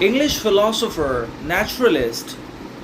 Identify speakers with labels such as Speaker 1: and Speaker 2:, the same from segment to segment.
Speaker 1: English philosopher, naturalist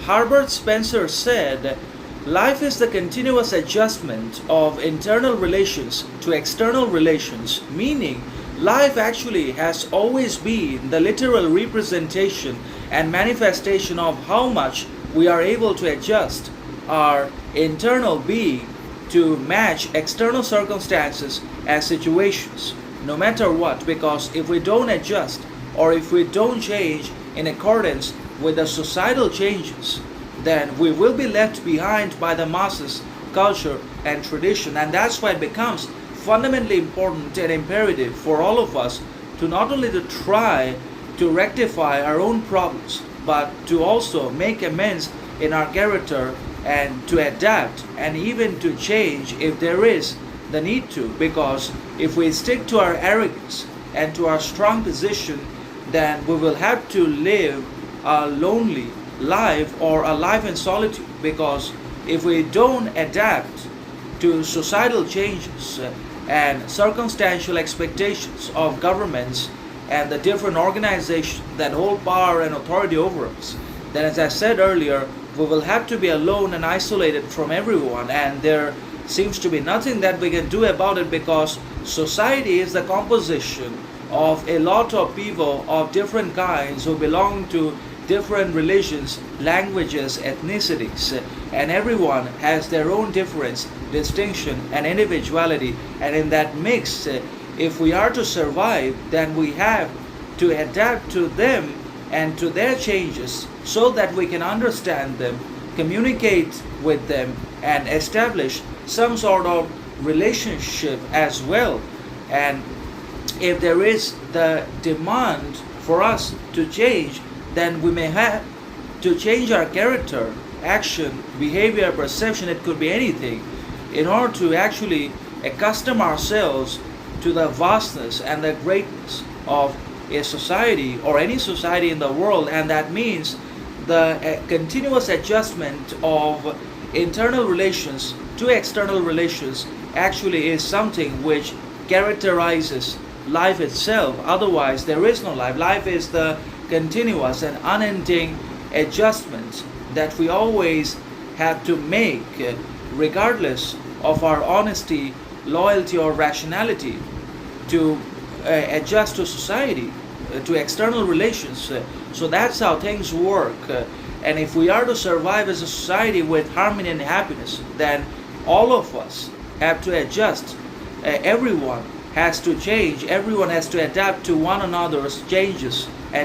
Speaker 1: Herbert Spencer said, "Life is the continuous adjustment of internal relations to external relations," meaning life actually has always been the literal representation and manifestation of how much we are able to adjust our internal being to match external circumstances and situations, no matter what, because if we don't adjust or if we don't change in accordance with the societal changes, then we will be left behind by the masses, culture, and tradition. And that's why it becomes fundamentally important and imperative for all of us to not only to try to rectify our own problems, but to also make amends in our character and to adapt and even to change if there is the need to. Because if we stick to our arrogance and to our strong position, then we will have to live a lonely life or a life in solitude. Because if we don't adapt to societal changes and circumstantial expectations of governments and the different organizations that hold power and authority over us, then, as I said earlier, we will have to be alone and isolated from everyone, and there seems to be nothing that we can do about it, because society is the composition of a lot of people of different kinds who belong to different religions, languages, ethnicities, and everyone has their own difference, distinction, and individuality. And in that mix, if we are to survive, then we have to adapt to them and to their changes so that we can understand them, communicate with them, and establish some sort of relationship as well. And if there is the demand for us to change, then we may have to change our character, action, behavior, perception, it could be anything, in order to actually accustom ourselves to the vastness and the greatness of a society or any society in the world. And that means the continuous adjustment of internal relations to external relations actually is something which characterizes life itself. Otherwise, there is no life. Life is the continuous and unending adjustment that we always have to make, regardless of our honesty, loyalty, or rationality, to adjust to society, to external relations. So that's how things work. And if we are to survive as a society with harmony and happiness, then all of us have to adjust. Everyone has to change. Everyone has to adapt to one another's changes and